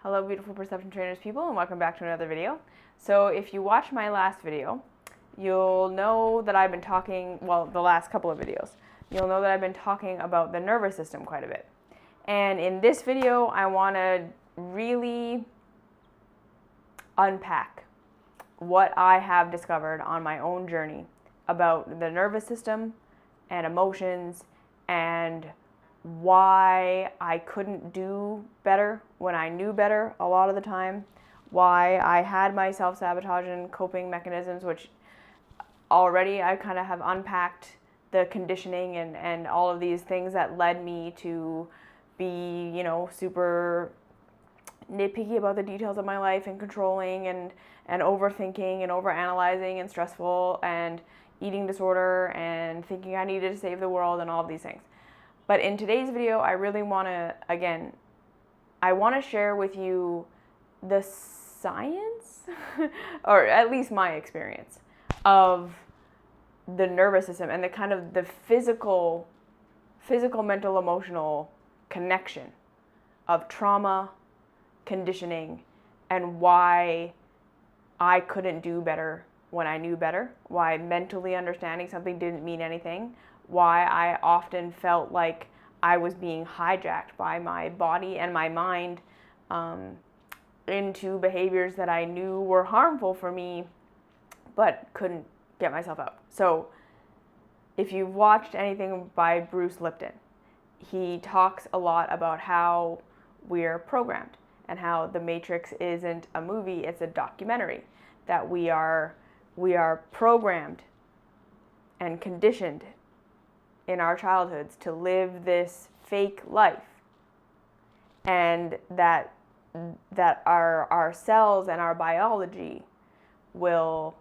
Hello beautiful perception trainers people, and welcome back to another video. So if you watched my last video, you'll know that I've been talking, well, the last couple of videos, you'll know that I've been talking about the nervous system quite a bit. And in this video, I want to really unpack what I have discovered on my own journey about the nervous system and emotions and why I couldn't do better when I knew better a lot of the time, why I had my self-sabotage and coping mechanisms, which already I kind of have unpacked the conditioning and all of these things that led me to be, super nitpicky about the details of my life and controlling and overthinking and overanalyzing and stressful and eating disorder and thinking I needed to save the world and all of these things. But in today's video, I really want to, I want to share with you the science, or at least my experience, of the nervous system and the kind of the physical, mental, emotional connection of trauma, conditioning, and why I couldn't do better when I knew better, why mentally understanding something didn't mean anything, why I often felt like I was being hijacked by my body and my mind into behaviors that I knew were harmful for me, but couldn't get myself out. So if you've watched anything by Bruce Lipton, he talks a lot about how we're programmed and how The Matrix isn't a movie, it's a documentary, that we are programmed and conditioned in our childhoods to live this fake life, and that our cells and our biology will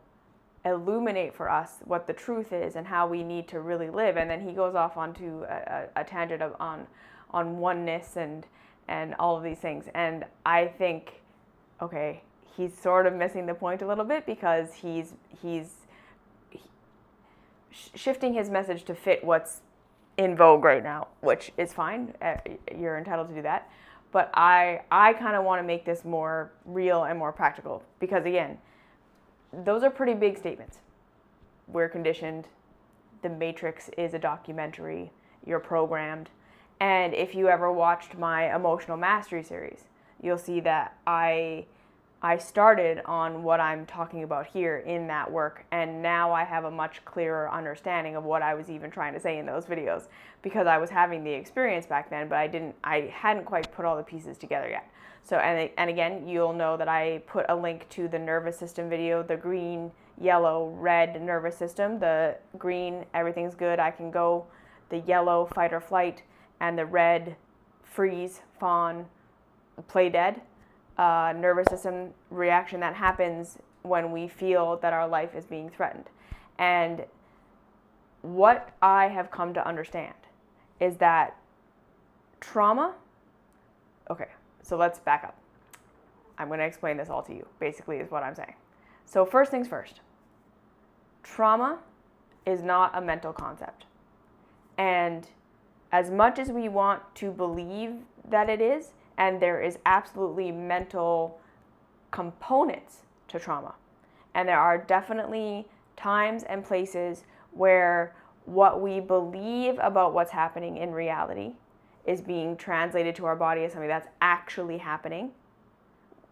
illuminate for us what the truth is and how we need to really live. And then he goes off onto a tangent on oneness and all of these things. And I think, okay, he's sort of missing the point a little bit, because he's shifting his message to fit what's in vogue right now, which is fine. You're entitled to do that. But I kind of want to make this more real and more practical, because again, those are pretty big statements. We're conditioned. The Matrix is a documentary. You're programmed. And if you ever watched my emotional mastery series, you'll see that I started on what I'm talking about here in that work, and now I have a much clearer understanding of what I was even trying to say in those videos, because I was having the experience back then, but I hadn't quite put all the pieces together yet. So, and again, you'll know that I put a link to the nervous system video, the green, yellow, red nervous system. The green, everything's good, I can go. The yellow, fight or flight, and the red, freeze, fawn, play dead. Nervous system reaction that happens when we feel that our life is being threatened. And what I have come to understand is that trauma, okay, so let's back up. I'm going to explain this all to you, basically, is what I'm saying. So first things first, trauma is not a mental concept. And as much as we want to believe that it is, and there is absolutely mental components to trauma, and there are definitely times and places where what we believe about what's happening in reality is being translated to our body as something that's actually happening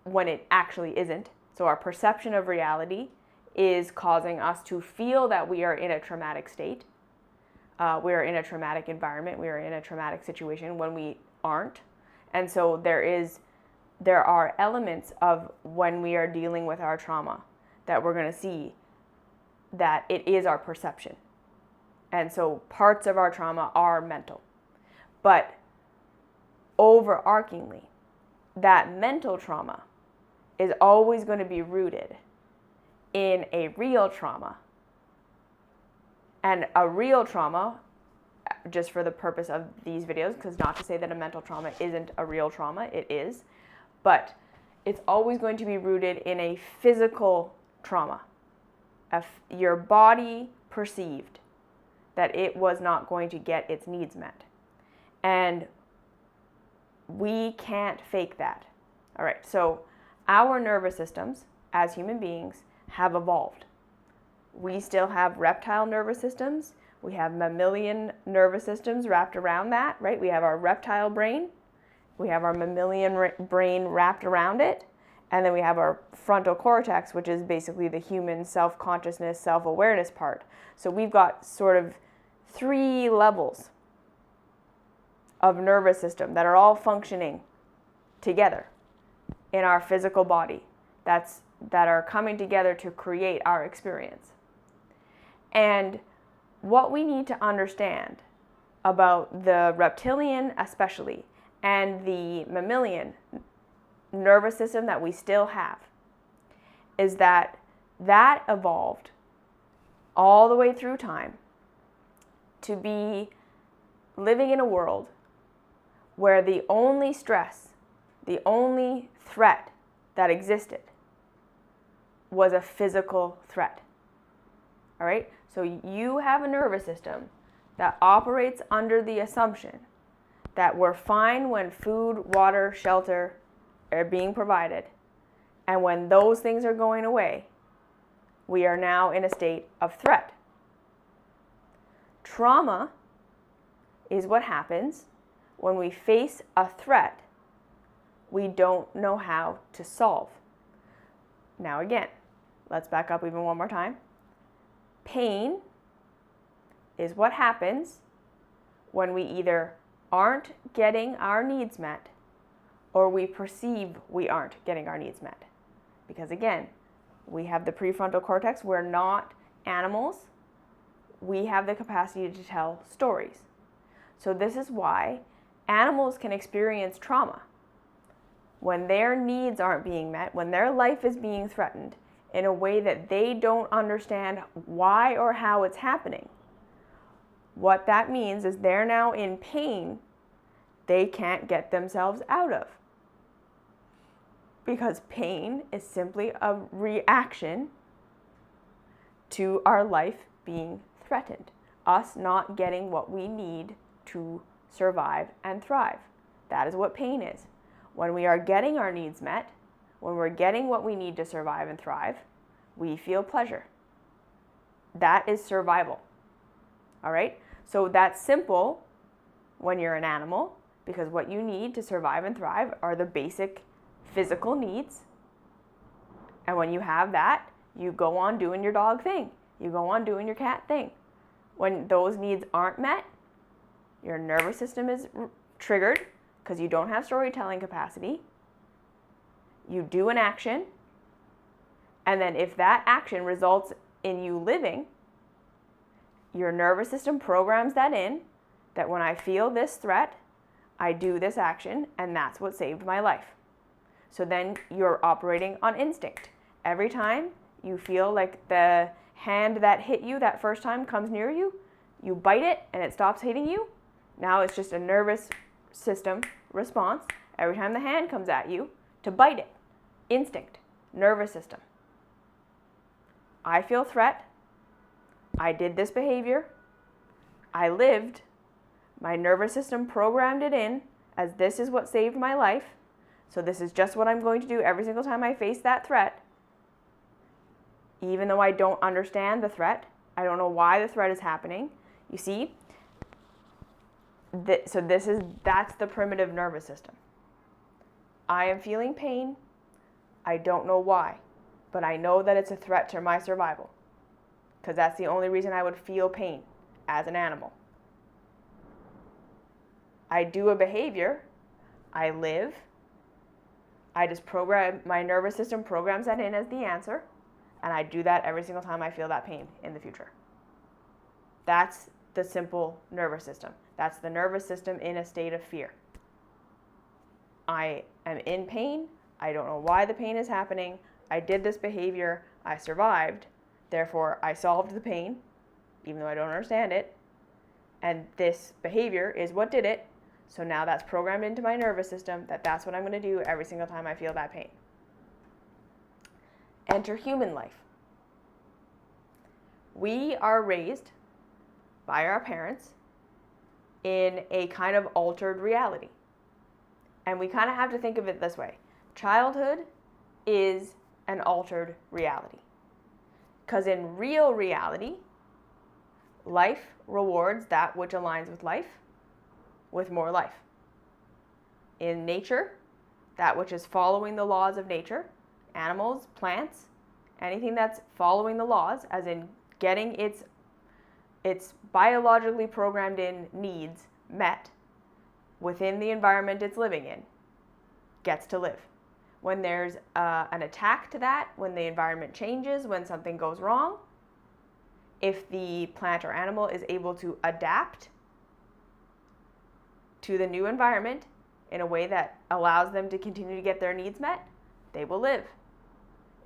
when it actually isn't. So our perception of reality is causing us to feel that we are in a traumatic state. We are in a traumatic environment. We are in a traumatic situation when we aren't. And so there are elements of when we are dealing with our trauma that we're going to see that it is our perception. And so parts of our trauma are mental. But overarchingly, that mental trauma is always going to be rooted in a real trauma. And a real trauma, just for the purpose of these videos, because not to say that a mental trauma isn't a real trauma, it is, but it's always going to be rooted in a physical trauma. Your body perceived that it was not going to get its needs met. And we can't fake that. All right, so our nervous systems as human beings have evolved. We still have reptile nervous systems. We have mammalian nervous systems wrapped around that, right? We have our reptile brain. We have our mammalian brain wrapped around it. And then we have our frontal cortex, which is basically the human self-consciousness, self-awareness part. So we've got sort of 3 levels of nervous system that are all functioning together in our physical body that are coming together to create our experience. And what we need to understand about the reptilian especially and the mammalian nervous system that we still have is that evolved all the way through time to be living in a world where the only stress, the only threat that existed was a physical threat. All right? So you have a nervous system that operates under the assumption that we're fine when food, water, shelter are being provided. And when those things are going away, we are now in a state of threat. Trauma is what happens when we face a threat we don't know how to solve. Now again, let's back up even one more time. Pain is what happens when we either aren't getting our needs met or we perceive we aren't getting our needs met. Because again, we have the prefrontal cortex. We're not animals. We have the capacity to tell stories. So this is why animals can experience trauma. When their needs aren't being met, when their life is being threatened in a way that they don't understand why or how it's happening, what that means is they're now in pain they can't get themselves out of. Because pain is simply a reaction to our life being threatened, us not getting what we need to survive and thrive. That is what pain is. When we are getting our needs met, when we're getting what we need to survive and thrive, we feel pleasure. That is survival. All right? So that's simple when you're an animal, because what you need to survive and thrive are the basic physical needs. And when you have that, you go on doing your dog thing. You go on doing your cat thing. When those needs aren't met, your nervous system is triggered because you don't have storytelling capacity. You do an action, and then if that action results in you living, your nervous system programs that in, that when I feel this threat, I do this action, and that's what saved my life. So then you're operating on instinct. Every time you feel like the hand that hit you that first time comes near you, you bite it and it stops hitting you. Now it's just a nervous system response every time the hand comes at you to bite it. Instinct, nervous system. I feel threat. I did this behavior. I lived. My nervous system programmed it in as this is what saved my life. So this is just what I'm going to do every single time I face that threat. Even though I don't understand the threat, I don't know why the threat is happening. You see? That's the primitive nervous system. I am feeling pain. I don't know why, but I know that it's a threat to my survival, because that's the only reason I would feel pain as an animal. I do a behavior. I live. I just program, my nervous system programs that in as the answer, and I do that every single time I feel that pain in the future. That's the simple nervous system. That's the nervous system in a state of fear. I am in pain. I don't know why the pain is happening. I did this behavior. I survived. Therefore, I solved the pain, even though I don't understand it. And this behavior is what did it. So now that's programmed into my nervous system that that's what I'm going to do every single time I feel that pain. Enter human life. We are raised by our parents in a kind of altered reality. And we kind of have to think of it this way. Childhood is an altered reality. Because in real reality, life rewards that which aligns with life with more life. In nature, that which is following the laws of nature, animals, plants, anything that's following the laws, as in getting its biologically programmed in needs met within the environment it's living in, gets to live. When there's an attack to that, when the environment changes, when something goes wrong, if the plant or animal is able to adapt to the new environment in a way that allows them to continue to get their needs met, they will live.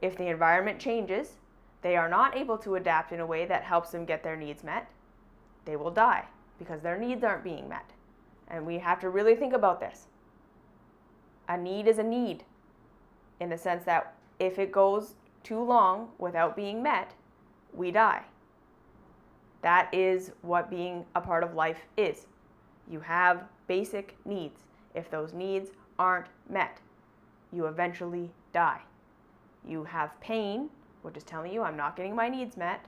If the environment changes, they are not able to adapt in a way that helps them get their needs met, they will die because their needs aren't being met. And we have to really think about this. A need is a need, in the sense that if it goes too long without being met, we die. That is what being a part of life is. You have basic needs. If those needs aren't met, you eventually die. You have pain, which is telling you I'm not getting my needs met,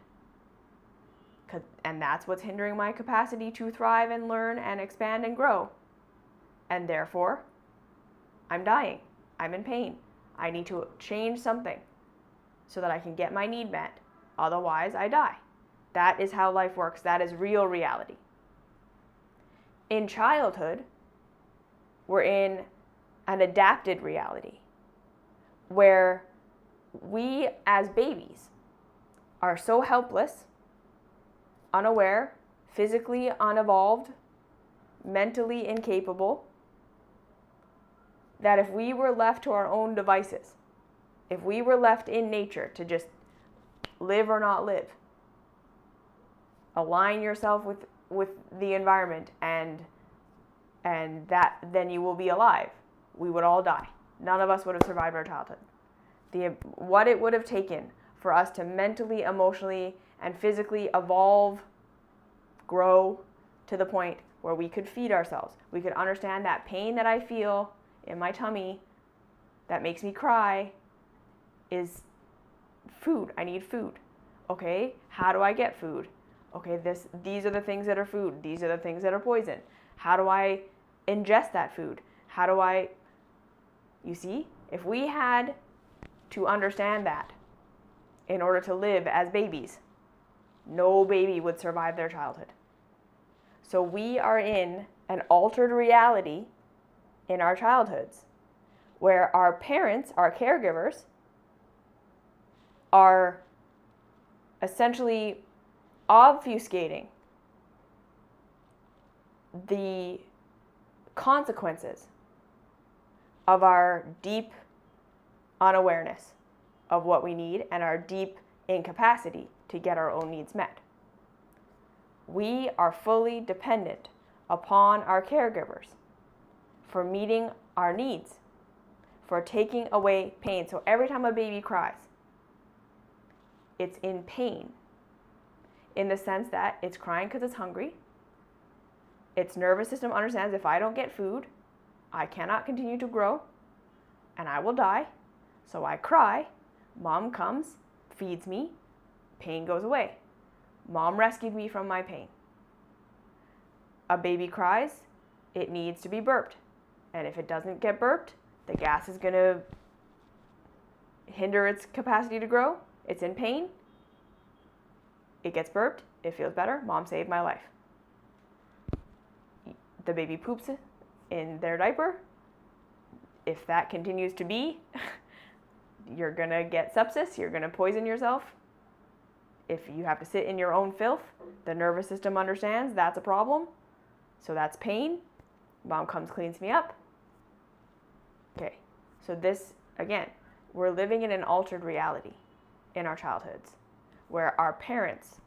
and that's what's hindering my capacity to thrive and learn and expand and grow. And therefore, I'm dying. I'm in pain. I need to change something so that I can get my need met. Otherwise, I die. That is how life works. That is real reality. In childhood, we're in an adapted reality where we as babies are so helpless, unaware, physically unevolved, mentally incapable, that if we were left to our own devices, if we were left in nature to just live or not live, align yourself with the environment and that then you will be alive, we would all die. None of us would have survived our childhood. What it would have taken for us to mentally, emotionally, and physically evolve, grow to the point where we could feed ourselves. We could understand that pain that I feel in my tummy that makes me cry is food. I need food. Okay, how do I get food? Okay, these are the things that are food. These are the things that are poison. How do I ingest that food? You see, if we had to understand that in order to live as babies, no baby would survive their childhood. So we are in an altered reality in our childhoods where our parents, our caregivers, are essentially obfuscating the consequences of our deep unawareness of what we need and our deep incapacity to get our own needs met. We are fully dependent upon our caregivers for meeting our needs, for taking away pain. So every time a baby cries, it's in pain, in the sense that it's crying because it's hungry. Its nervous system understands if I don't get food, I cannot continue to grow and I will die. So I cry, mom comes, feeds me, pain goes away. Mom rescued me from my pain. A baby cries, it needs to be burped. And if it doesn't get burped, the gas is going to hinder its capacity to grow. It's in pain. It gets burped. It feels better. Mom saved my life. The baby poops in their diaper. If that continues to be, you're going to get sepsis. You're going to poison yourself. If you have to sit in your own filth, the nervous system understands that's a problem. So that's pain. Mom comes, cleans me up. Okay, so this, again, we're living in an altered reality in our childhoods where our parents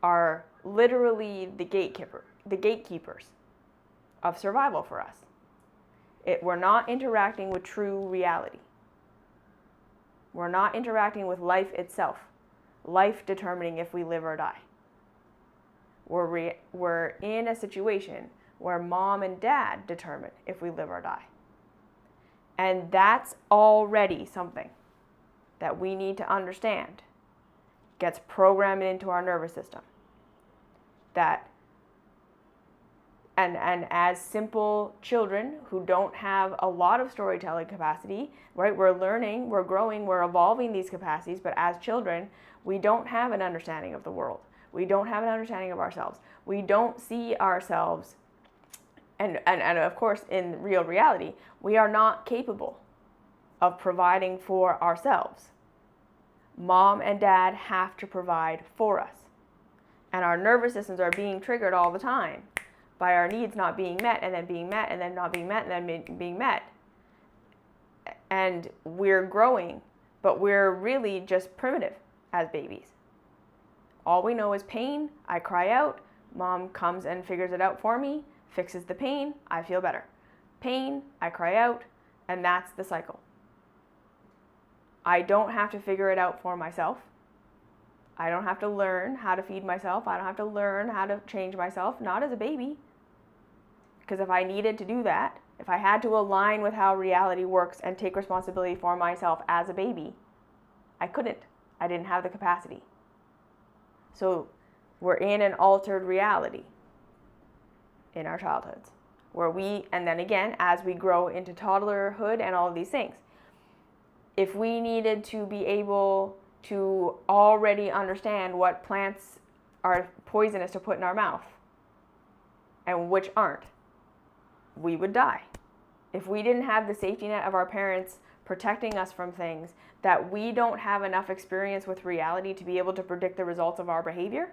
are literally the gatekeepers of survival for us. We're not interacting with true reality. We're not interacting with life itself, life determining if we live or die. We're in a situation where mom and dad determine if we live or die. And that's already something that we need to understand. Gets programmed into our nervous system. That and as simple children who don't have a lot of storytelling capacity, right? We're learning, we're growing, we're evolving these capacities, but as children, we don't have an understanding of the world. We don't have an understanding of ourselves. We don't see ourselves, and of course, in real reality, we are not capable of providing for ourselves. Mom and dad have to provide for us. And our nervous systems are being triggered all the time by our needs not being met, and then being met, and then not being met, and then being met. And we're growing, but we're really just primitive as babies. All we know is pain. I cry out. Mom comes and figures it out for me, fixes the pain. I feel better. Pain, I cry out, and that's the cycle. I don't have to figure it out for myself. I don't have to learn how to feed myself. I don't have to learn how to change myself, not as a baby. Because if I needed to do that, if I had to align with how reality works and take responsibility for myself as a baby, I couldn't. I didn't have the capacity. So we're in an altered reality in our childhoods, where and then again, as we grow into toddlerhood and all of these things, if we needed to be able to already understand what plants are poisonous to put in our mouth and which aren't, we would die. If we didn't have the safety net of our parents protecting us from things that we don't have enough experience with reality to be able to predict the results of our behavior,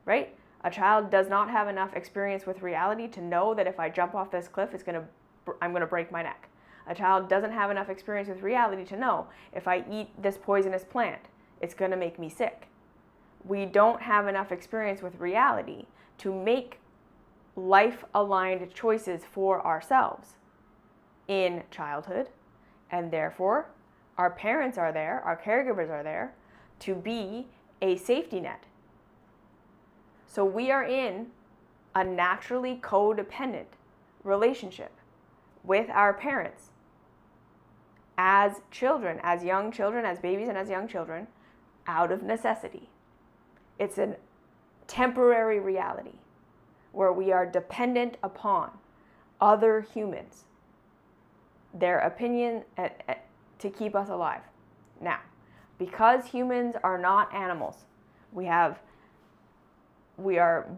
right? A child does not have enough experience with reality to know that if I jump off this cliff, I'm going to break my neck. A child doesn't have enough experience with reality to know if I eat this poisonous plant, it's going to make me sick. We don't have enough experience with reality to make life-aligned choices for ourselves in childhood, and therefore our parents are there, our caregivers are there to be a safety net. So we are in a naturally codependent relationship with our parents as children, as young children, as babies and as young children, out of necessity. It's a temporary reality where we are dependent upon other humans, their opinion to keep us alive. Now, because humans are not animals, we are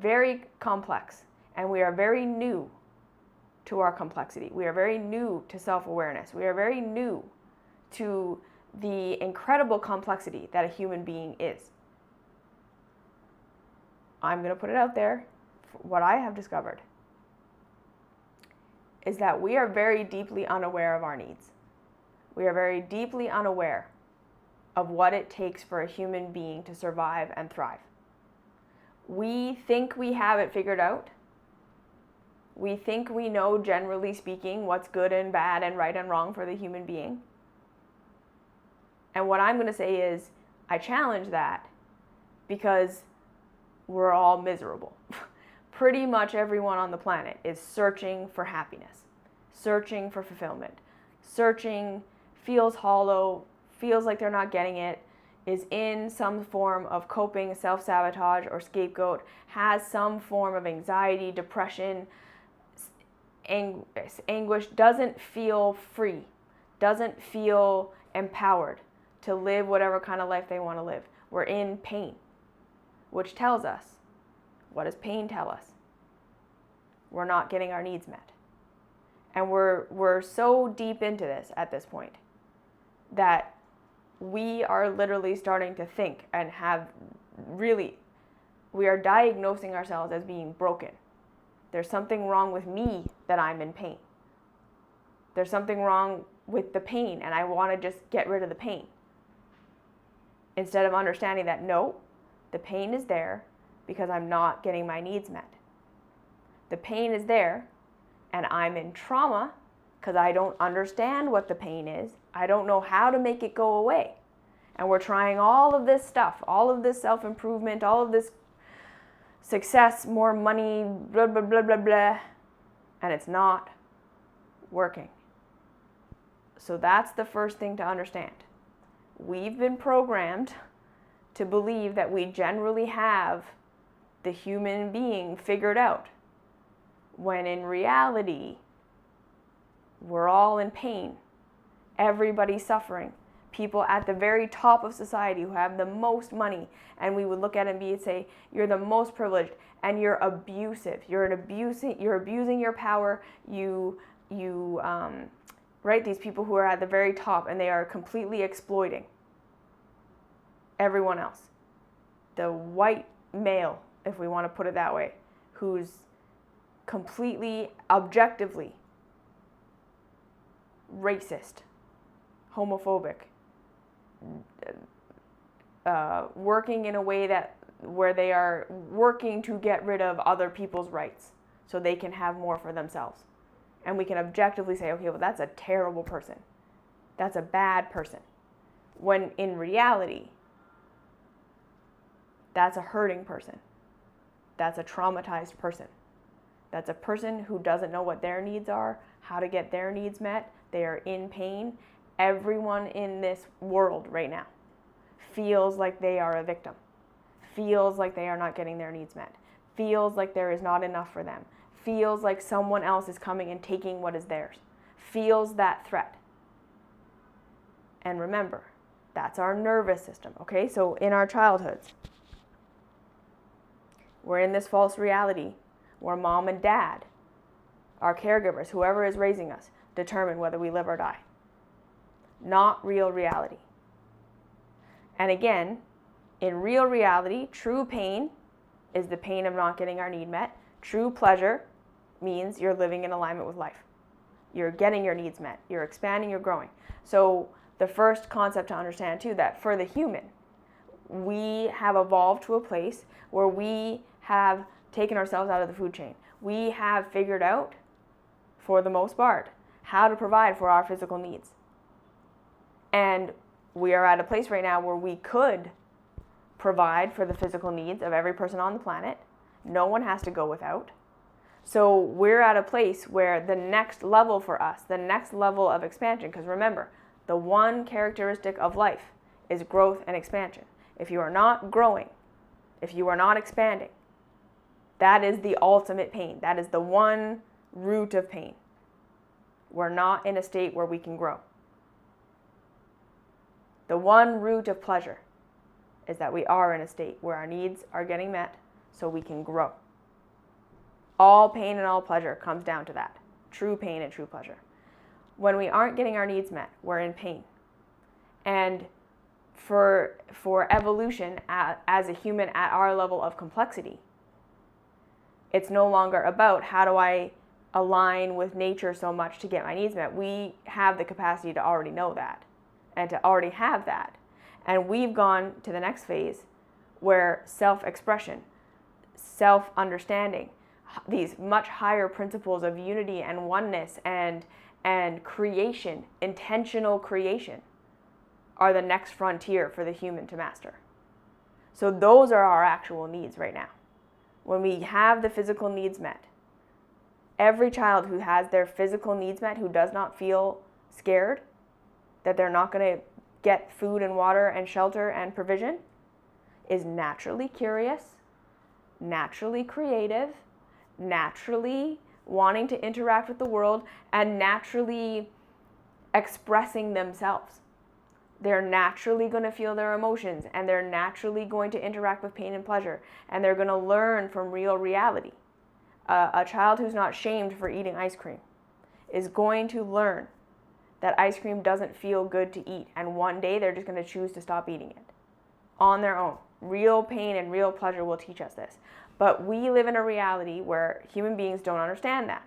very complex, and we are very new to our complexity. We are very new to self-awareness. We are very new to the incredible complexity that a human being is. I'm going to put it out there. What I have discovered is that we are very deeply unaware of our needs. We are very deeply unaware of what it takes for a human being to survive and thrive. We think we have it figured out. We think we know, generally speaking, what's good and bad and right and wrong for the human being. And what I'm going to say is, I challenge that because we're all miserable. Pretty much everyone on the planet is searching for happiness, searching for fulfillment, feels hollow, feels like they're not getting it, is in some form of coping, self-sabotage, or scapegoat, has some form of anxiety, depression, anguish, doesn't feel free, doesn't feel empowered to live whatever kind of life they want to live. We're in pain, which tells us, what does pain tell us? We're not getting our needs met. And we're so deep into this at this point that we are literally starting to think and we are diagnosing ourselves as being broken. There's something wrong with me that I'm in pain. There's something wrong with the pain, and I want to just get rid of the pain. Instead of understanding that, no, the pain is there because I'm not getting my needs met. The pain is there, and I'm in trauma because I don't understand what the pain is. I don't know how to make it go away. And we're trying all of this stuff, all of this self-improvement, all of this success, more money, blah, blah, blah, blah, blah, and it's not working. So that's the first thing to understand. We've been programmed to believe that we generally have the human being figured out, when in reality, we're all in pain. Everybody's suffering. People at the very top of society who have the most money, and we would look at it and say, you're the most privileged, and you're abusive. You're abusing your power. Right? These people who are at the very top, and they are completely exploiting everyone else. The white male, if we want to put it that way, who's completely, objectively racist, homophobic, working in a way where they are working to get rid of other people's rights so they can have more for themselves. And we can objectively say, okay, well, that's a terrible person. That's a bad person. When in reality, that's a hurting person. That's a traumatized person. That's a person who doesn't know what their needs are, how to get their needs met. They are in pain. Everyone in this world right now feels like they are a victim, feels like they are not getting their needs met, feels like there is not enough for them, feels like someone else is coming and taking what is theirs, feels that threat. And remember, that's our nervous system, okay? So in our childhoods, we're in this false reality where mom and dad, our caregivers, whoever is raising us, determine whether we live or die. Not real reality. And again, in real reality, true pain is the pain of not getting our need met. True pleasure means you're living in alignment with life. You're getting your needs met. You're expanding, you're growing. So the first concept to understand too, that for the human, we have evolved to a place where we have taken ourselves out of the food chain. We have figured out, for the most part, how to provide for our physical needs. And we are at a place right now where we could provide for the physical needs of every person on the planet. No one has to go without. So we're at a place where the next level for us, the next level of expansion, because remember, the one characteristic of life is growth and expansion. If you are not growing, if you are not expanding, that is the ultimate pain. That is the one root of pain. We're not in a state where we can grow. The one root of pleasure is that we are in a state where our needs are getting met so we can grow. All pain and all pleasure comes down to that. True pain and true pleasure. When we aren't getting our needs met, we're in pain. And for evolution as a human at our level of complexity, it's no longer about how do I align with nature so much to get my needs met. We have the capacity to already know that and to already have that. And we've gone to the next phase where self-expression, self-understanding, these much higher principles of unity and oneness and creation, intentional creation, are the next frontier for the human to master. So those are our actual needs right now. When we have the physical needs met, every child who has their physical needs met, who does not feel scared that they're not going to get food and water and shelter and provision, is naturally curious, naturally creative, naturally wanting to interact with the world, and naturally expressing themselves. They're naturally going to feel their emotions, and they're naturally going to interact with pain and pleasure, and they're going to learn from real reality. A child who's not shamed for eating ice cream is going to learn that ice cream doesn't feel good to eat, and one day they're just going to choose to stop eating it on their own. Real pain and real pleasure will teach us this. But we live in a reality where human beings don't understand that.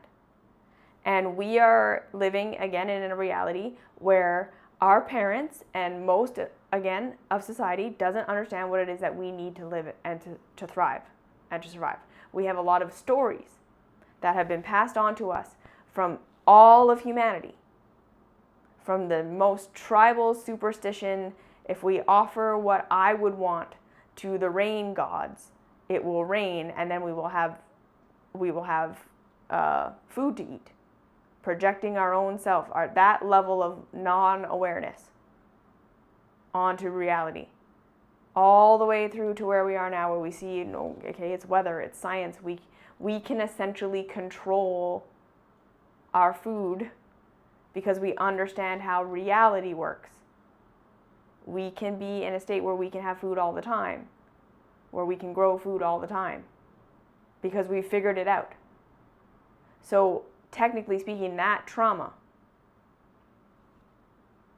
And we are living, again, in a reality where our parents and most, again, of society doesn't understand what it is that we need to live and to thrive and to survive. We have a lot of stories that have been passed on to us from all of humanity. From the most tribal superstition, if we offer what I would want to the rain gods, it will rain, and then we will have food to eat, projecting our own self, that level of non-awareness onto reality, all the way through to where we are now, where we see, okay, it's weather, it's science. We can essentially control our food because we understand how reality works. We can be in a state where we can have food all the time, where we can grow food all the time, because we figured it out. So technically speaking, that trauma,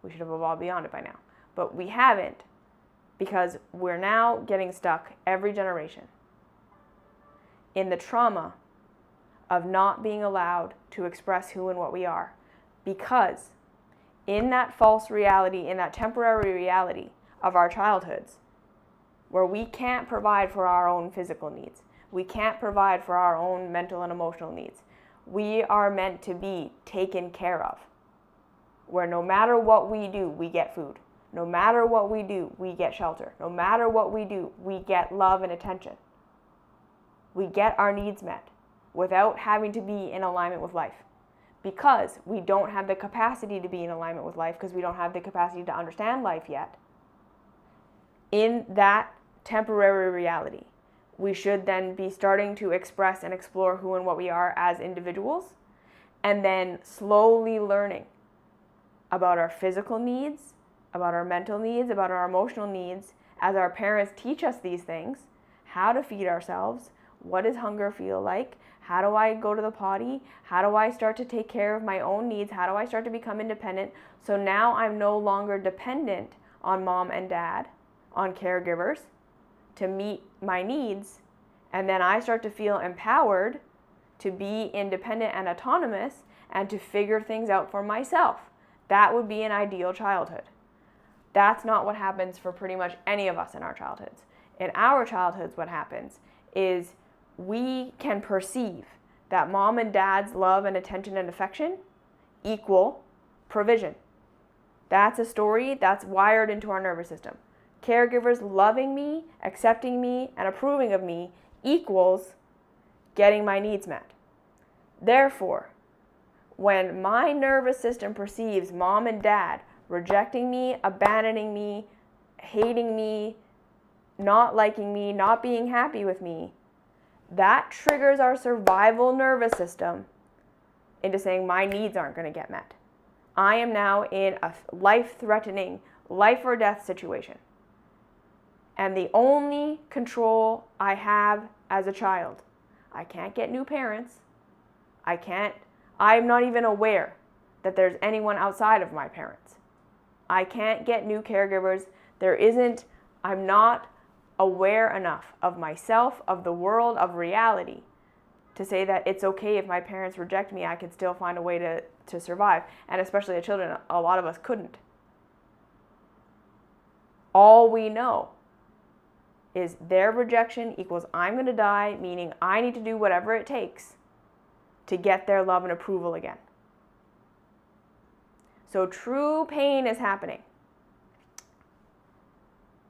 we should have evolved beyond it by now. But we haven't, because we're now getting stuck every generation in the trauma of not being allowed to express who and what we are. Because in that false reality, in that temporary reality of our childhoods, where we can't provide for our own physical needs, we can't provide for our own mental and emotional needs, we are meant to be taken care of. Where no matter what we do, we get food. No matter what we do, we get shelter. No matter what we do, we get love and attention. We get our needs met without having to be in alignment with life. Because we don't have the capacity to be in alignment with life, because we don't have the capacity to understand life yet. In that temporary reality, we should then be starting to express and explore who and what we are as individuals, and then slowly learning about our physical needs, about our mental needs, about our emotional needs, as our parents teach us these things, how to feed ourselves, what does hunger feel like, how do I go to the potty, how do I start to take care of my own needs, how do I start to become independent, so now I'm no longer dependent on mom and dad, on caregivers, to meet my needs, and then I start to feel empowered to be independent and autonomous and to figure things out for myself. That would be an ideal childhood. That's not what happens for pretty much any of us in our childhoods. In our childhoods, what happens is we can perceive that mom and dad's love and attention and affection equal provision. That's a story that's wired into our nervous system. Caregivers loving me, accepting me, and approving of me equals getting my needs met. Therefore, when my nervous system perceives mom and dad rejecting me, abandoning me, hating me, not liking me, not being happy with me, that triggers our survival nervous system into saying my needs aren't going to get met. I am now in a life-threatening, life or death situation. And the only control I have as a child, I can't get new parents. I'm not even aware that there's anyone outside of my parents. I can't get new caregivers. I'm not aware enough of myself, of the world, of reality to say that it's okay if my parents reject me, I can still find a way to survive. And especially as children, a lot of us couldn't. All we know is their rejection equals I'm going to die, meaning I need to do whatever it takes to get their love and approval again. So true pain is happening.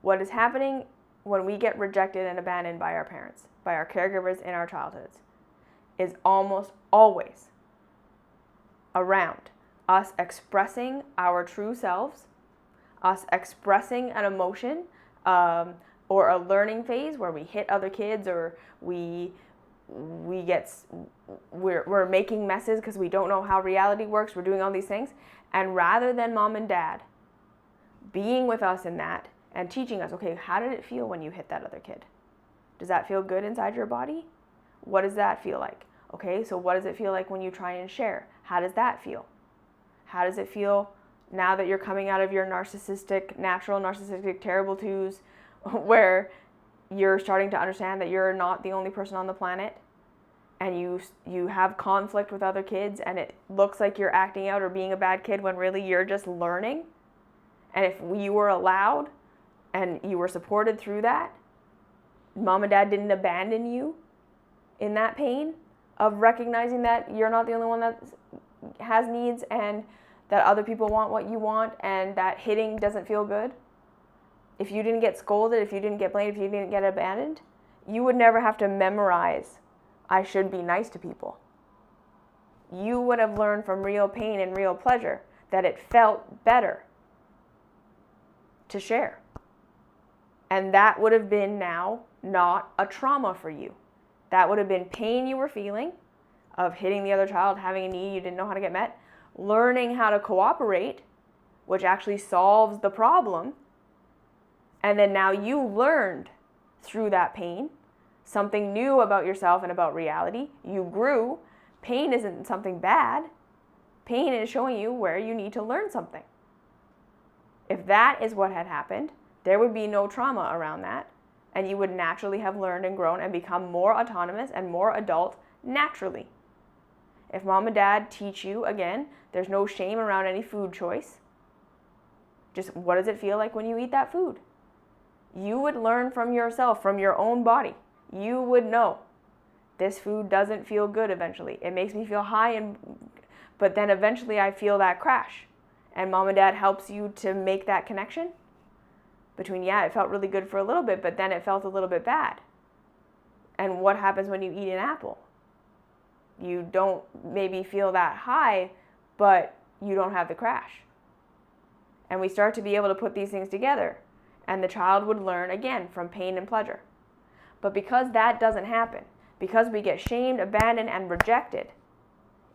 What is happening when we get rejected and abandoned by our parents, by our caregivers in our childhoods, is almost always around us expressing our true selves, us expressing an emotion, or a learning phase where we hit other kids, or we're making messes because we don't know how reality works. We're doing all these things. And rather than mom and dad being with us in that and teaching us, okay, how did it feel when you hit that other kid? Does that feel good inside your body? What does that feel like? Okay, so what does it feel like when you try and share? How does that feel? How does it feel now that you're coming out of your natural narcissistic terrible twos, where you're starting to understand that you're not the only person on the planet, and you have conflict with other kids, and it looks like you're acting out or being a bad kid when really you're just learning? And if you were allowed and you were supported through that, mom and dad didn't abandon you in that pain of recognizing that you're not the only one that has needs, and that other people want what you want, and that hitting doesn't feel good. If you didn't get scolded, if you didn't get blamed, if you didn't get abandoned, you would never have to memorize, I should be nice to people. you would have learned from real pain and real pleasure that it felt better to share. And that would have been now not a trauma for you. That would have been pain you were feeling of hitting the other child, having a need you didn't know how to get met, learning how to cooperate, which actually solves the problem. And then now you learned through that pain something new about yourself and about reality. You grew. Pain isn't something bad. Pain is showing you where you need to learn something. If that is what had happened, there would be no trauma around that, and you would naturally have learned and grown and become more autonomous and more adult naturally. If mom and dad teach you, again, there's no shame around any food choice. Just what does it feel like when you eat that food? You would learn from yourself, from your own body. You would know this food doesn't feel good eventually. It makes me feel high, but then eventually I feel that crash. And mom and dad helps you to make that connection between, yeah, it felt really good for a little bit, but then it felt a little bit bad. And what happens when you eat an apple? You don't maybe feel that high, but you don't have the crash. And we start to be able to put these things together. And the child would learn, again, from pain and pleasure. But because that doesn't happen, because we get shamed, abandoned, and rejected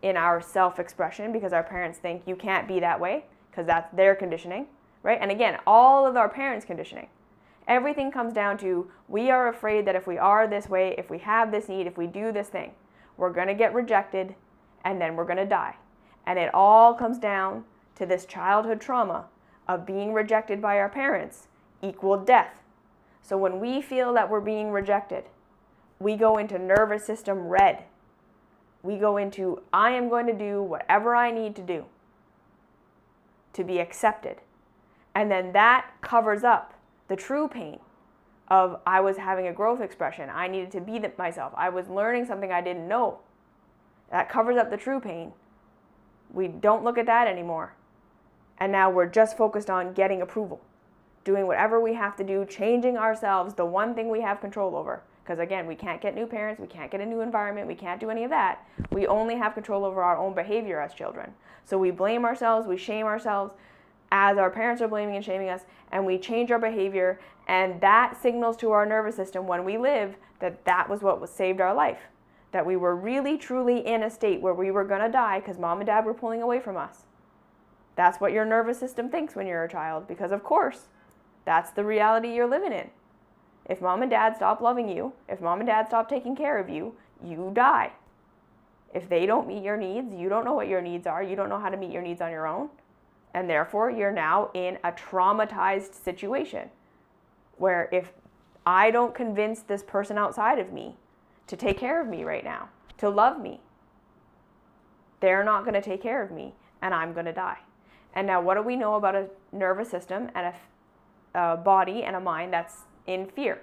in our self-expression, because our parents think you can't be that way, because that's their conditioning, right? And again, all of our parents' conditioning. Everything comes down to, we are afraid that if we are this way, if we have this need, if we do this thing, we're going to get rejected, and then we're going to die. And it all comes down to this childhood trauma of being rejected by our parents equal death. So when we feel that we're being rejected, we go into nervous system red. We go into, I am going to do whatever I need to do to be accepted. And then that covers up the true pain of, I was having a growth expression. I needed to be myself. I was learning something I didn't know. That covers up the true pain. We don't look at that anymore. And now we're just focused on getting approval, doing whatever we have to do, changing ourselves, the one thing we have control over. Because again, we can't get new parents, we can't get a new environment, we can't do any of that. We only have control over our own behavior as children. So we blame ourselves, we shame ourselves as our parents are blaming and shaming us, and we change our behavior, and that signals to our nervous system when we live that that was what saved our life. That we were really, truly in a state where we were going to die because mom and dad were pulling away from us. That's what your nervous system thinks when you're a child, because of course, that's the reality you're living in. If mom and dad stop loving you, if mom and dad stop taking care of you, you die. If they don't meet your needs, you don't know what your needs are, you don't know how to meet your needs on your own, and therefore you're now in a traumatized situation where if I don't convince this person outside of me to take care of me right now, to love me, they're not going to take care of me and I'm going to die. And now what do we know about a nervous system and a body and a mind that's in fear?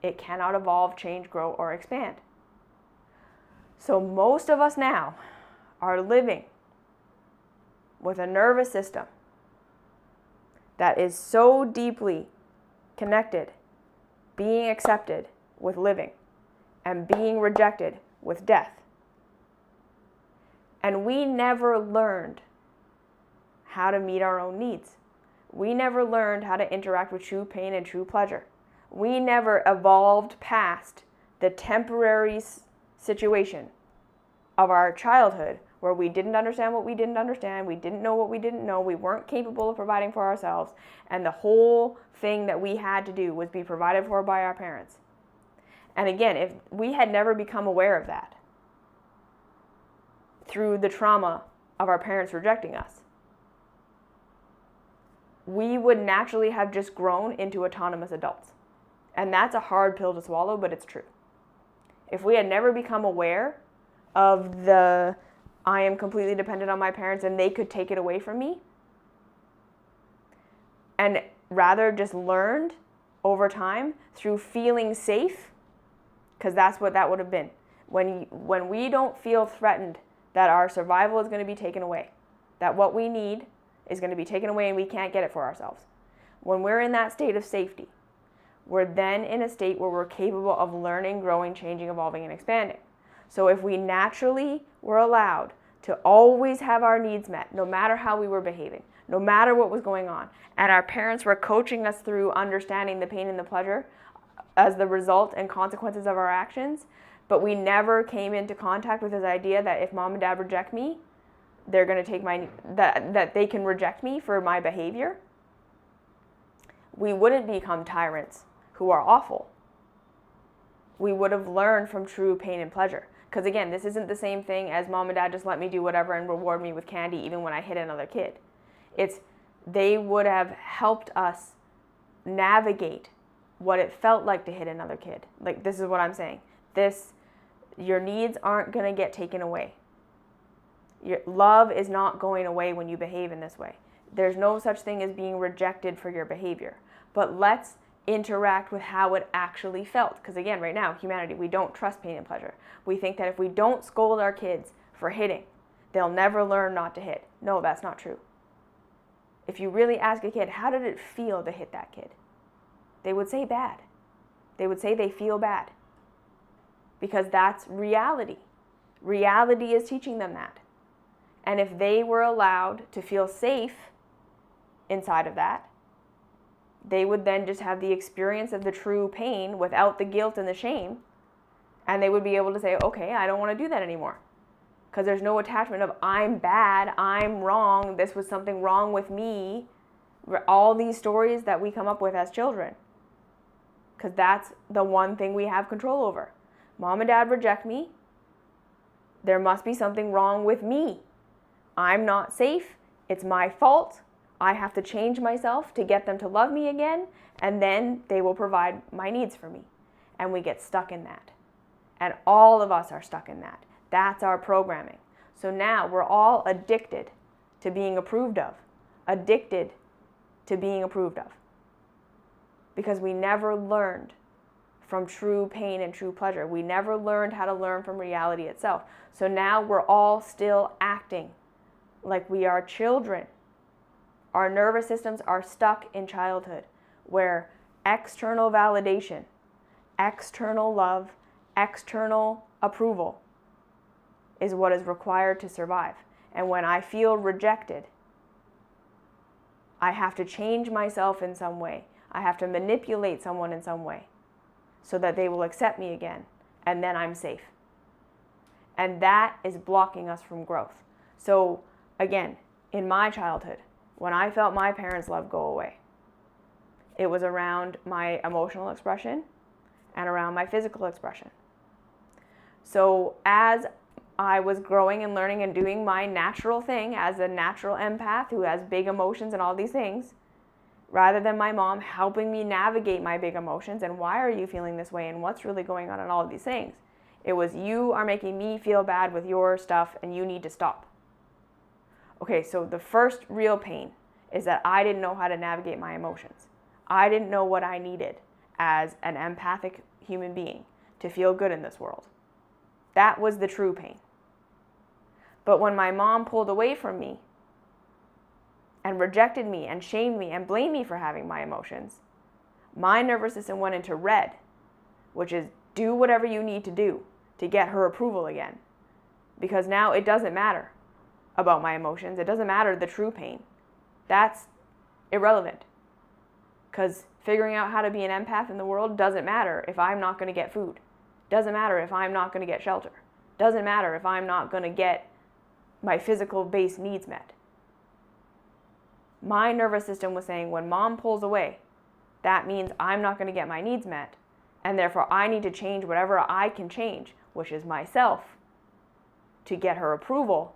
It cannot evolve, change, grow, or expand. So most of us now are living with a nervous system that is so deeply connected, being accepted with living and being rejected with death. And we never learned how to meet our own needs. We never learned how to interact with true pain and true pleasure. We never evolved past the temporary situation of our childhood where we didn't understand what we didn't understand, we didn't know what we didn't know, we weren't capable of providing for ourselves, and the whole thing that we had to do was be provided for by our parents. And again, if we had never become aware of that through the trauma of our parents rejecting us, we would naturally have just grown into autonomous adults. And that's a hard pill to swallow, but it's true. If we had never become aware of the, I am completely dependent on my parents and they could take it away from me, and rather just learned over time through feeling safe, because that's what that would have been. When we don't feel threatened that our survival is going to be taken away, that what we need is going to be taken away and we can't get it for ourselves. When we're in that state of safety, we're then in a state where we're capable of learning, growing, changing, evolving, and expanding. So if we naturally were allowed to always have our needs met, no matter how we were behaving, no matter what was going on, and our parents were coaching us through understanding the pain and the pleasure as the result and consequences of our actions, but we never came into contact with this idea that if mom and dad reject me, they're going to take that they can reject me for my behavior, we wouldn't become tyrants who are awful. We would have learned from true pain and pleasure. Because again, this isn't the same thing as mom and dad just let me do whatever and reward me with candy even when I hit another kid. They would have helped us navigate what it felt like to hit another kid. Like, this is what I'm saying. Your needs aren't going to get taken away. Your love is not going away when you behave in this way. There's no such thing as being rejected for your behavior. But let's interact with how it actually felt. Because again, right now, humanity, we don't trust pain and pleasure. We think that if we don't scold our kids for hitting, they'll never learn not to hit. No, that's not true. If you really ask a kid, how did it feel to hit that kid? They would say bad. They would say they feel bad. Because that's reality. Reality is teaching them that. And if they were allowed to feel safe inside of that, they would then just have the experience of the true pain without the guilt and the shame. And they would be able to say, okay, I don't want to do that anymore. Because there's no attachment of I'm bad, I'm wrong, this was something wrong with me. All these stories that we come up with as children. Because that's the one thing we have control over. Mom and dad reject me. There must be something wrong with me. I'm not safe. It's my fault. I have to change myself to get them to love me again, and then they will provide my needs for me. And we get stuck in that. And all of us are stuck in that. That's our programming. So now we're all addicted to being approved of. Addicted to being approved of. Because we never learned from true pain and true pleasure. We never learned how to learn from reality itself. So now we're all still acting like we are children. Our nervous systems are stuck in childhood, where external validation, external love, external approval is what is required to survive. And when I feel rejected, I have to change myself in some way. I have to manipulate someone in some way so that they will accept me again, and then I'm safe. And that is blocking us from growth. So again, in my childhood, when I felt my parents' love go away, it was around my emotional expression and around my physical expression. So as I was growing and learning and doing my natural thing as a natural empath who has big emotions and all these things, rather than my mom helping me navigate my big emotions and why are you feeling this way and what's really going on and all of these things, it was you are making me feel bad with your stuff and you need to stop. Okay, so the first real pain is that I didn't know how to navigate my emotions. I didn't know what I needed as an empathic human being to feel good in this world. That was the true pain. But when my mom pulled away from me and rejected me and shamed me and blamed me for having my emotions, my nervous system went into red, which is do whatever you need to do to get her approval again. Because now it doesn't matter about my emotions. It doesn't matter the true pain. That's irrelevant. Because figuring out how to be an empath in the world doesn't matter if I'm not going to get food. Doesn't matter if I'm not going to get shelter. Doesn't matter if I'm not going to get my physical base needs met. My nervous system was saying when mom pulls away, that means I'm not going to get my needs met, and therefore I need to change whatever I can change, which is myself, to get her approval,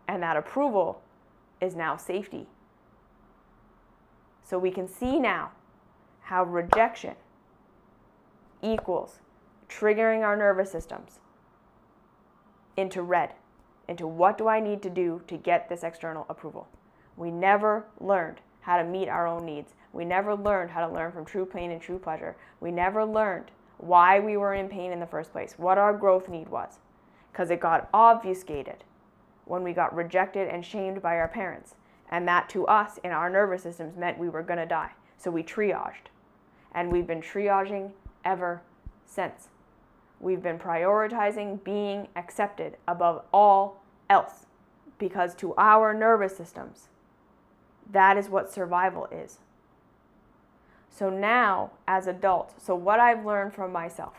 and that approval is now safety. So we can see now how rejection equals triggering our nervous systems into red, into what do I need to do to get this external approval. We never learned how to meet our own needs. We never learned how to learn from true pain and true pleasure. We never learned why we were in pain in the first place, what our growth need was, because it got obfuscated when we got rejected and shamed by our parents. And that to us in our nervous systems meant we were going to die. So we triaged. And we've been triaging ever since. We've been prioritizing being accepted above all else, because to our nervous systems, that is what survival is. So now, as adults, so what I've learned from myself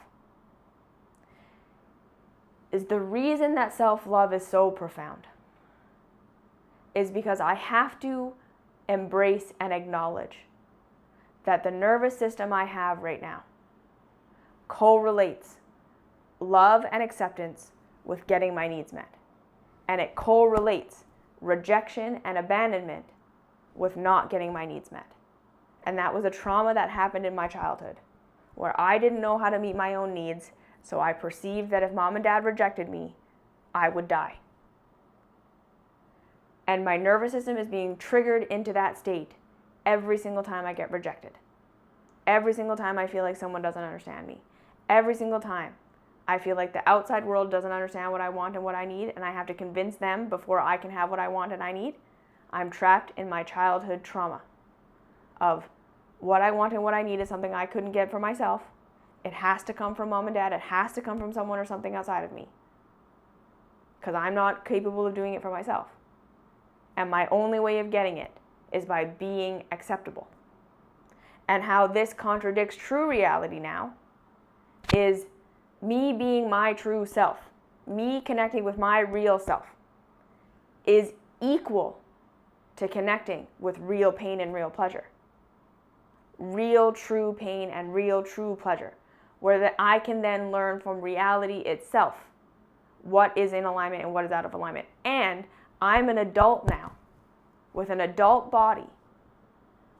is the reason that self-love is so profound is because I have to embrace and acknowledge that the nervous system I have right now correlates love and acceptance with getting my needs met. And it correlates rejection and abandonment with not getting my needs met. And that was a trauma that happened in my childhood, where I didn't know how to meet my own needs, so I perceived that if mom and dad rejected me, I would die. And my nervous system is being triggered into that state every single time I get rejected. Every single time I feel like someone doesn't understand me. Every single time I feel like the outside world doesn't understand what I want and what I need, and I have to convince them before I can have what I want and I need. I'm trapped in my childhood trauma of what I want and what I need is something I couldn't get for myself. It has to come from mom and dad. It has to come from someone or something outside of me, because I'm not capable of doing it for myself. And my only way of getting it is by being acceptable. And how this contradicts true reality now is me being my true self, me connecting with my real self, is equal to connecting with real pain and real pleasure. Real true pain and real true pleasure, where that I can then learn from reality itself what is in alignment and what is out of alignment. And I'm an adult now with an adult body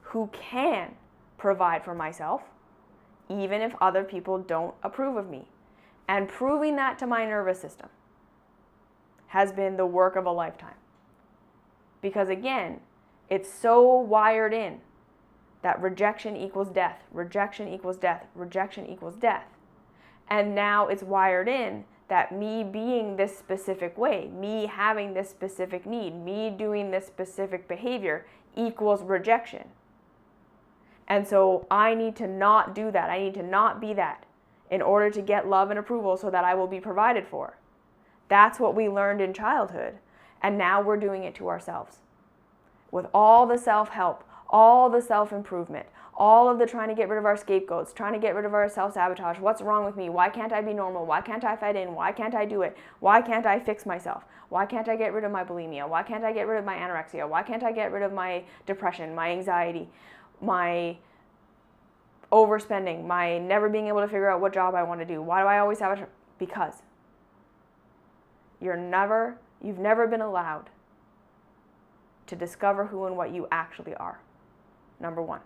who can provide for myself even if other people don't approve of me. And proving that to my nervous system has been the work of a lifetime. Because again, it's so wired in that rejection equals death, rejection equals death, rejection equals death. And now it's wired in that me being this specific way, me having this specific need, me doing this specific behavior equals rejection. And so I need to not do that. I need to not be that in order to get love and approval so that I will be provided for. That's what we learned in childhood. And now we're doing it to ourselves. With all the self-help, all the self-improvement, all of the trying to get rid of our scapegoats, trying to get rid of our self-sabotage. What's wrong with me? Why can't I be normal? Why can't I fit in? Why can't I do it? Why can't I fix myself? Why can't I get rid of my bulimia? Why can't I get rid of my anorexia? Why can't I get rid of my depression, my anxiety, my overspending, my never being able to figure out what job I want to do? Why do I always have Because you've never been allowed to discover who and what you actually are. Number one,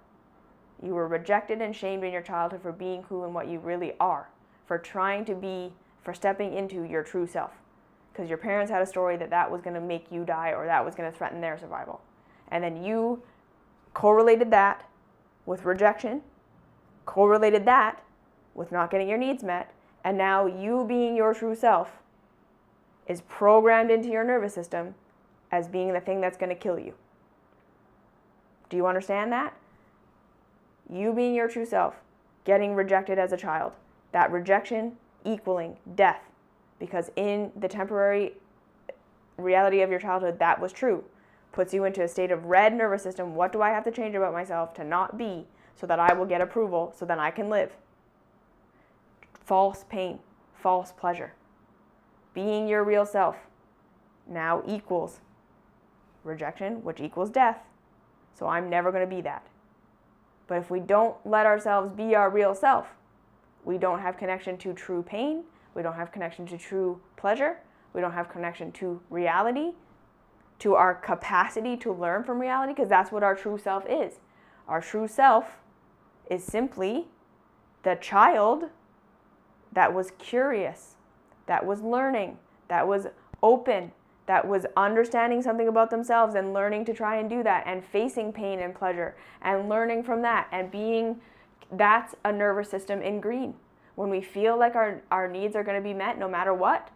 you were rejected and shamed in your childhood for being who and what you really are, for stepping into your true self. Because your parents had a story that was going to make you die or that was going to threaten their survival. And then you correlated that with rejection, correlated that with not getting your needs met, and now you being your true self is programmed into your nervous system as being the thing that's going to kill you. Do you understand that? You being your true self, getting rejected as a child, that rejection equaling death, because in the temporary reality of your childhood, that was true, puts you into a state of red nervous system. What do I have to change about myself to not be so that I will get approval so that I can live? False pain, false pleasure. Being your real self now equals rejection, which equals death. So I'm never going to be that. But if we don't let ourselves be our real self, we don't have connection to true pain, we don't have connection to true pleasure, we don't have connection to reality, to our capacity to learn from reality, because that's what our true self is. Our true self is simply the child that was curious, that was learning, that was open, that was understanding something about themselves and learning to try and do that and facing pain and pleasure and learning from that and being, that's a nervous system in green. When we feel like our needs are going to be met no matter what,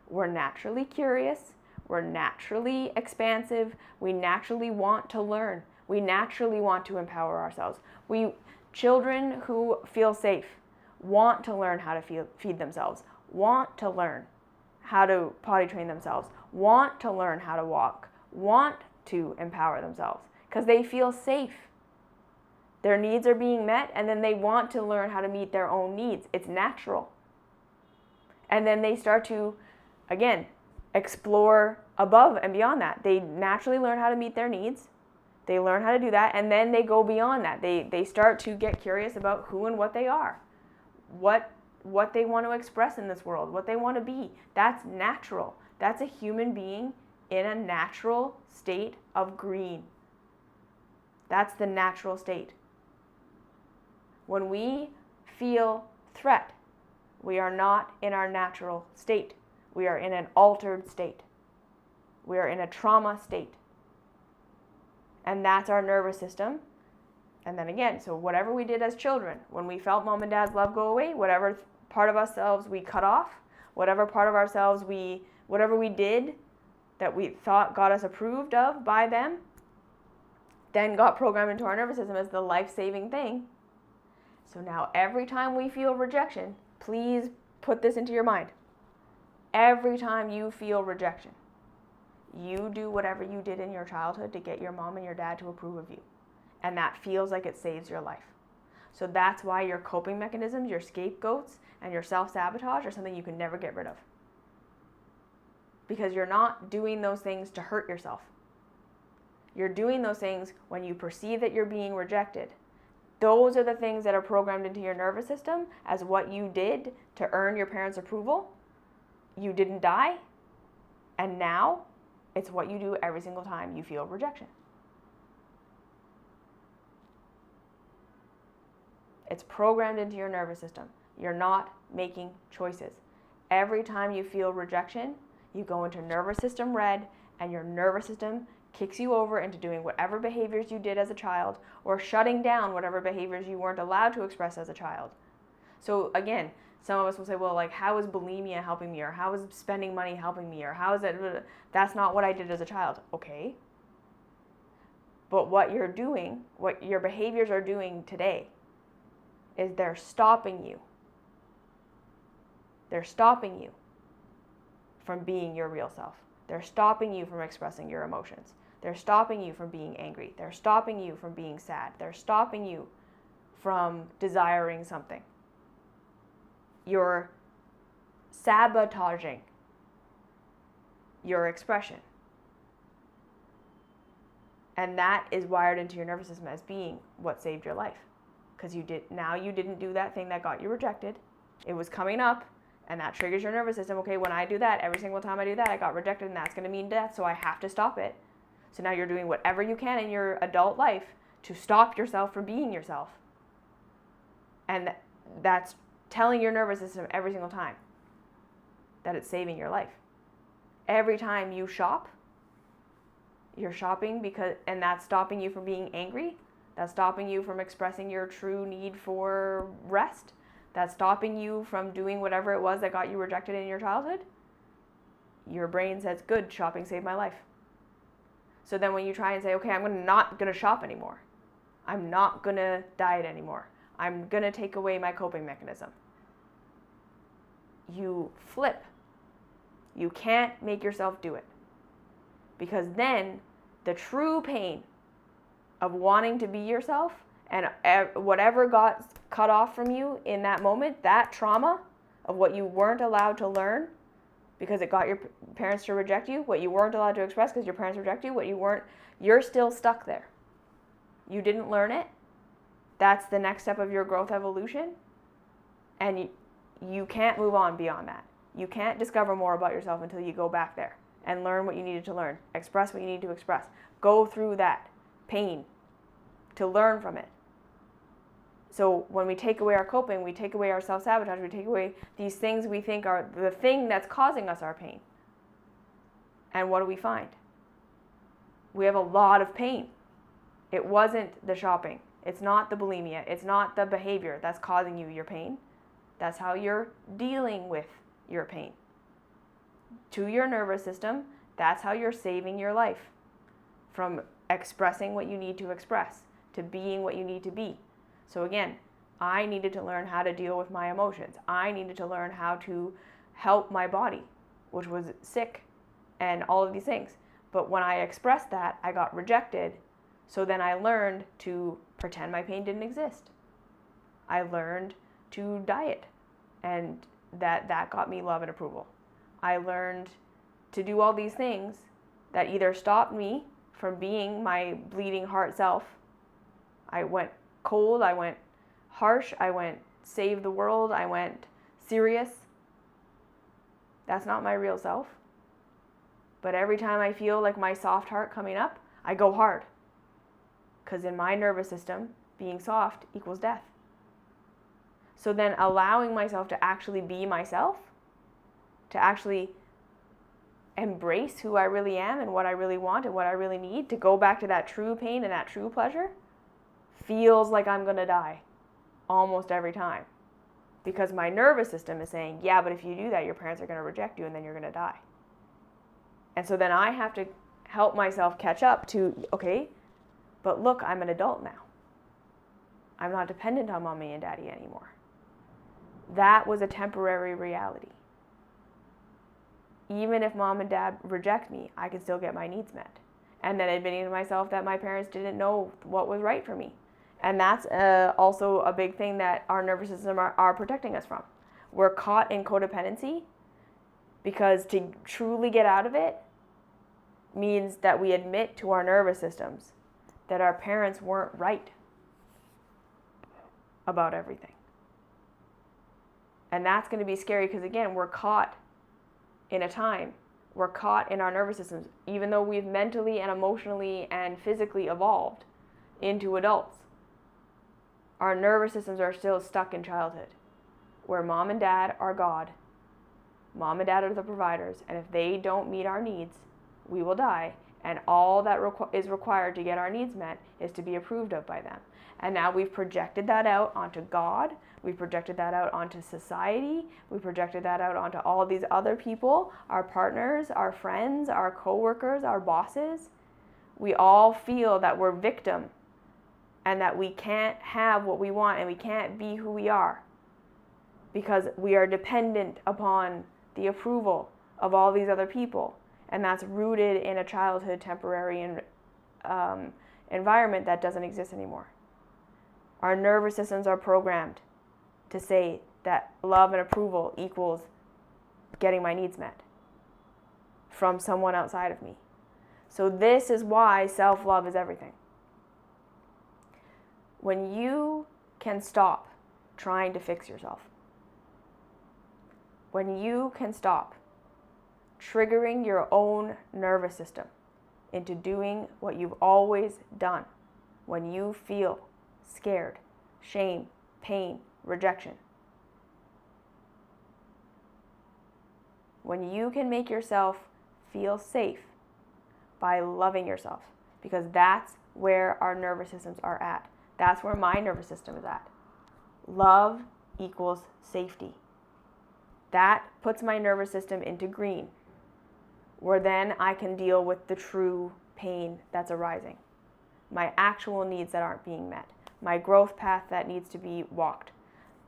we're naturally curious, we're naturally expansive, we naturally want to learn, we naturally want to empower ourselves. Children who feel safe want to learn how to feed themselves, want to learn how to potty train themselves, want to learn how to walk, want to empower themselves because they feel safe. Their needs are being met, and then they want to learn how to meet their own needs. It's natural. And then they start to, again, explore above and beyond that. They naturally learn how to meet their needs. They learn how to do that, and then they go beyond that. They start to get curious about who and what they are, what they want to express in this world, what they want to be. That's natural. That's a human being in a natural state of green. That's the natural state. When we feel threat, we are not in our natural state. We are in an altered state. We are in a trauma state. And that's our nervous system. And then again, so whatever we did as children, when we felt mom and dad's love go away, whatever part of ourselves we cut off, whatever part of ourselves whatever we did that we thought got us approved of by them, then got programmed into our nervous system as the life-saving thing. So now every time we feel rejection, please put this into your mind. Every time you feel rejection, you do whatever you did in your childhood to get your mom and your dad to approve of you. And that feels like it saves your life. So that's why your coping mechanisms, your scapegoats, and your self-sabotage are something you can never get rid of. Because you're not doing those things to hurt yourself. You're doing those things when you perceive that you're being rejected. Those are the things that are programmed into your nervous system as what you did to earn your parents' approval. You didn't die, and now it's what you do every single time you feel rejection. It's programmed into your nervous system. You're not making choices. Every time you feel rejection, you go into nervous system red, and your nervous system kicks you over into doing whatever behaviors you did as a child, or shutting down whatever behaviors you weren't allowed to express as a child. So again, some of us will say, well, like, how is bulimia helping me? Or how is spending money helping me? Or how is it? That's not what I did as a child. Okay. But what you're doing, what your behaviors are doing today, is they're stopping you. They're stopping you from being your real self. They're stopping you from expressing your emotions. They're stopping you from being angry. They're stopping you from being sad. They're stopping you from desiring something. You're sabotaging your expression. And that is wired into your nervous system as being what saved your life. Because you didn't do that thing that got you rejected. It was coming up, and that triggers your nervous system. Okay, when I do that, every single time I do that, I got rejected, and that's going to mean death, so I have to stop it. So now you're doing whatever you can in your adult life to stop yourself from being yourself. And that's telling your nervous system every single time that it's saving your life. Every time you shop, you're shopping and that's stopping you from being angry. That's stopping you from expressing your true need for rest. That's stopping you from doing whatever it was that got you rejected in your childhood. Your brain says, good, shopping saved my life. So then when you try and say, okay, I'm not going to shop anymore. I'm not going to diet anymore. I'm going to take away my coping mechanism. You flip. You can't make yourself do it. Because then the true pain of wanting to be yourself and whatever got cut off from you in that moment, that trauma of what you weren't allowed to learn because it got your parents to reject you, what you weren't allowed to express because your parents reject you, you're still stuck there. You didn't learn it. That's the next step of your growth evolution. And you can't move on beyond that. You can't discover more about yourself until you go back there and learn what you needed to learn, express what you need to express, go through that pain to learn from it. So when we take away our coping, we take away our self-sabotage, we take away these things we think are the thing that's causing us our pain. And what do we find? We have a lot of pain. It wasn't the shopping. It's not the bulimia. It's not the behavior that's causing you your pain. That's how you're dealing with your pain. To your nervous system, that's how you're saving your life from expressing what you need to express, to being what you need to be. So again, I needed to learn how to deal with my emotions. I needed to learn how to help my body, which was sick, and all of these things. But when I expressed that, I got rejected. So then I learned to pretend my pain didn't exist. I learned to diet, and that got me love and approval. I learned to do all these things that either stopped me from being my bleeding heart self. I went cold, I went harsh, I went save the world, I went serious. That's not my real self. But every time I feel like my soft heart coming up, I go hard. Because in my nervous system, being soft equals death. So then allowing myself to actually be myself, to actually embrace who I really am and what I really want and what I really need, to go back to that true pain and that true pleasure, feels like I'm going to die almost every time. Because my nervous system is saying, yeah, but if you do that, your parents are going to reject you and then you're going to die. And so then I have to help myself catch up to, okay, but look, I'm an adult now. I'm not dependent on mommy and daddy anymore. That was a temporary reality. Even if mom and dad reject me, I can still get my needs met. And then admitting to myself that my parents didn't know what was right for me. And that's also a big thing that our nervous system are protecting us from. We're caught in codependency because to truly get out of it means that we admit to our nervous systems that our parents weren't right about everything. And that's going to be scary because, again, we're caught in a time. We're caught in our nervous systems, even though we've mentally and emotionally and physically evolved into adults. Our nervous systems are still stuck in childhood, where mom and dad are God. Mom and dad are the providers, and if they don't meet our needs, we will die. And all that is required to get our needs met is to be approved of by them. And now we've projected that out onto God. We've projected that out onto society. We projected that out onto all these other people, our partners, our friends, our coworkers, our bosses. We all feel that we're victim and that we can't have what we want and we can't be who we are because we are dependent upon the approval of all these other people. And that's rooted in a childhood temporary environment that doesn't exist anymore. Our nervous systems are programmed to say that love and approval equals getting my needs met from someone outside of me. So this is why self-love is everything. When you can stop trying to fix yourself, when you can stop triggering your own nervous system into doing what you've always done, when you feel scared, shame, pain, rejection, when you can make yourself feel safe by loving yourself, because that's where our nervous systems are at. That's where my nervous system is at. Love equals safety. That puts my nervous system into green, where then I can deal with the true pain that's arising, my actual needs that aren't being met, my growth path that needs to be walked,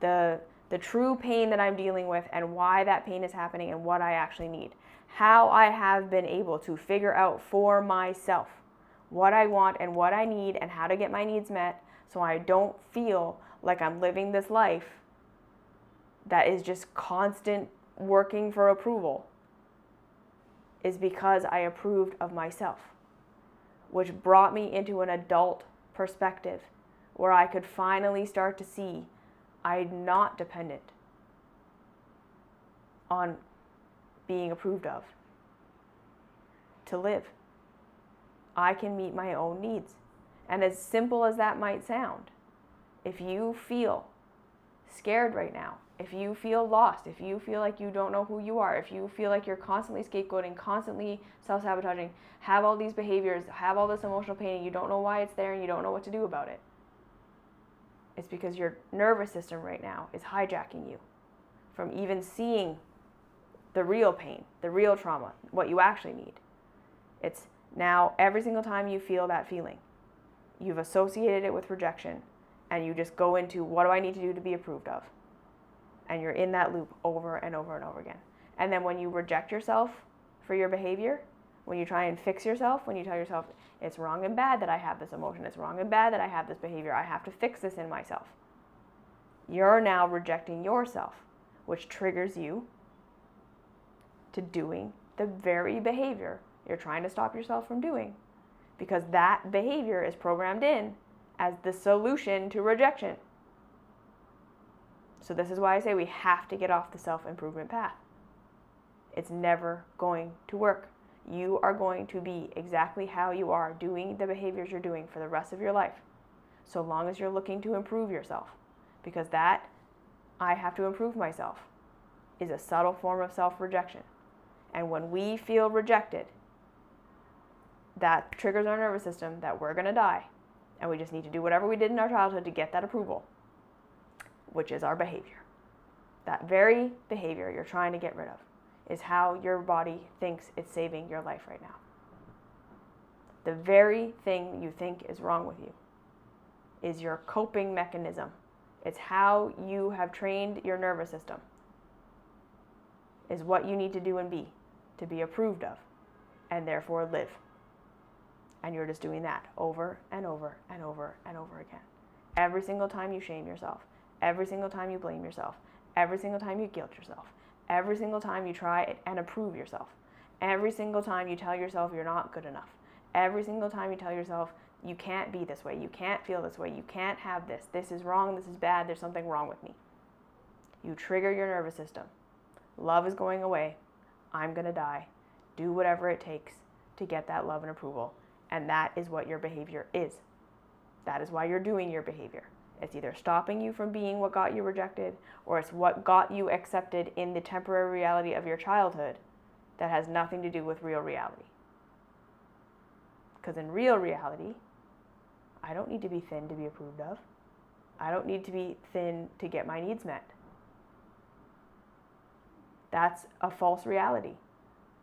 the true pain that I'm dealing with and why that pain is happening and what I actually need, how I have been able to figure out for myself what I want and what I need and how to get my needs met so I don't feel like I'm living this life that is just constant working for approval, is because I approved of myself, which brought me into an adult perspective where I could finally start to see I'm not dependent on being approved of to live. I can meet my own needs. And as simple as that might sound, if you feel scared right now, if you feel lost, if you feel like you don't know who you are, if you feel like you're constantly scapegoating, constantly self-sabotaging, have all these behaviors, have all this emotional pain, and you don't know why it's there and you don't know what to do about it, it's because your nervous system right now is hijacking you from even seeing the real pain, the real trauma, what you actually need. It's now every single time you feel that feeling, you've associated it with rejection, And you just go into, what do I need to do to be approved of? And you're in that loop over and over and over again. And then when you reject yourself for your behavior, when you try and fix yourself, when you tell yourself, it's wrong and bad that I have this emotion, it's wrong and bad that I have this behavior, I have to fix this in myself. You're now rejecting yourself, which triggers you to doing the very behavior you're trying to stop yourself from doing, because that behavior is programmed in as the solution to rejection. So this is why I say we have to get off the self-improvement path. It's never going to work. You are going to be exactly how you are, doing the behaviors you're doing for the rest of your life, so long as you're looking to improve yourself. Because that, I have to improve myself, is a subtle form of self-rejection. And when we feel rejected, that triggers our nervous system that we're going to die. And we just need to do whatever we did in our childhood to get that approval, which is our behavior. That very behavior you're trying to get rid of is how your body thinks it's saving your life right now. The very thing you think is wrong with you is your coping mechanism. It's how you have trained your nervous system, is what you need to do and be to be approved of, and therefore live. And you're just doing that over and over and over and over again. Every single time you shame yourself, every single time you blame yourself, every single time you guilt yourself, every single time you try and approve yourself, every single time you tell yourself you're not good enough, every single time you tell yourself you can't be this way, you can't feel this way, you can't have this, this is wrong, this is bad, there's something wrong with me. You trigger your nervous system. Love is going away. I'm going to die. Do whatever it takes to get that love and approval. And that is what your behavior is. That is why you're doing your behavior. It's either stopping you from being what got you rejected, or it's what got you accepted in the temporary reality of your childhood that has nothing to do with real reality. Because in real reality, I don't need to be thin to be approved of. I don't need to be thin to get my needs met. That's a false reality.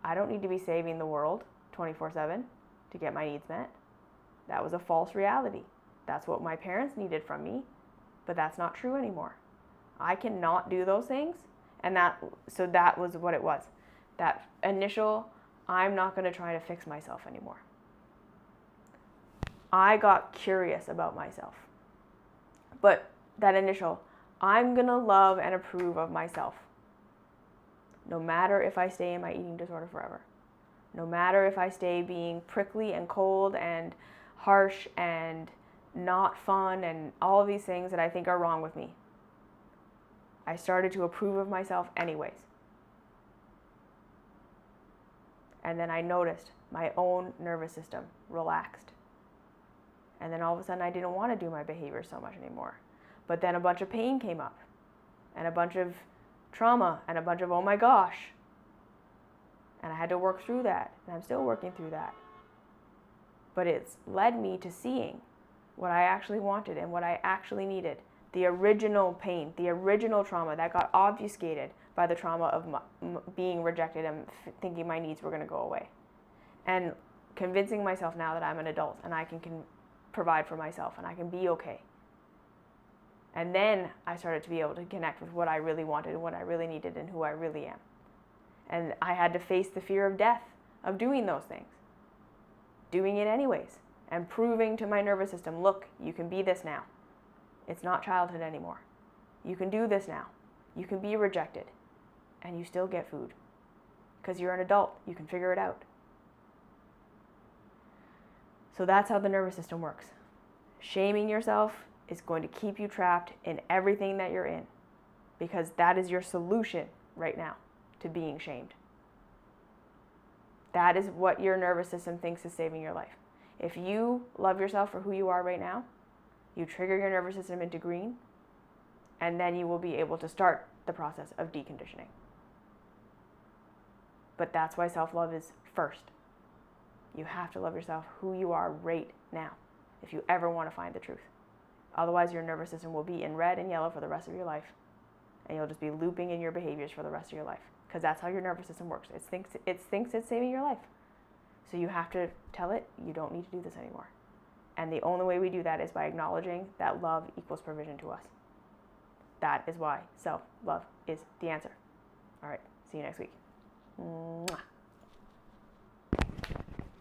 I don't need to be saving the world 24/7 to get my needs met. That was a false reality. That's what my parents needed from me, but that's not true anymore. I cannot do those things, and that was what it was. That initial, I'm not going to try to fix myself anymore. I got curious about myself. But that initial, I'm going to love and approve of myself, no matter if I stay in my eating disorder forever. No matter if I stay being prickly and cold and harsh and not fun and all of these things that I think are wrong with me. I started to approve of myself anyways. And then I noticed my own nervous system relaxed. And then all of a sudden I didn't want to do my behavior so much anymore. But then a bunch of pain came up, and a bunch of trauma, and a bunch of oh my gosh. And I had to work through that, and I'm still working through that. But it's led me to seeing what I actually wanted and what I actually needed. The original pain, the original trauma that got obfuscated by the trauma of being rejected and thinking my needs were going to go away. And convincing myself now that I'm an adult and I can provide for myself and I can be okay. And then I started to be able to connect with what I really wanted and what I really needed and who I really am. And I had to face the fear of death of doing those things. Doing it anyways. And proving to my nervous system, look, you can be this now. It's not childhood anymore. You can do this now. You can be rejected. And you still get food. Because you're an adult. You can figure it out. So that's how the nervous system works. Shaming yourself is going to keep you trapped in everything that you're in. Because that is your solution right now to being shamed. That is what your nervous system thinks is saving your life. If you love yourself for who you are right now, you trigger your nervous system into green, and then you will be able to start the process of deconditioning. But that's why self-love is first. You have to love yourself who you are right now if you ever want to find the truth. Otherwise, your nervous system will be in red and yellow for the rest of your life, and you'll just be looping in your behaviors for the rest of your life, because that's how your nervous system works. It thinks it's saving your life. So you have to tell it, you don't need to do this anymore. And the only way we do that is by acknowledging that love equals provision to us. That is why self-love is the answer. All right, see you next week. Mwah.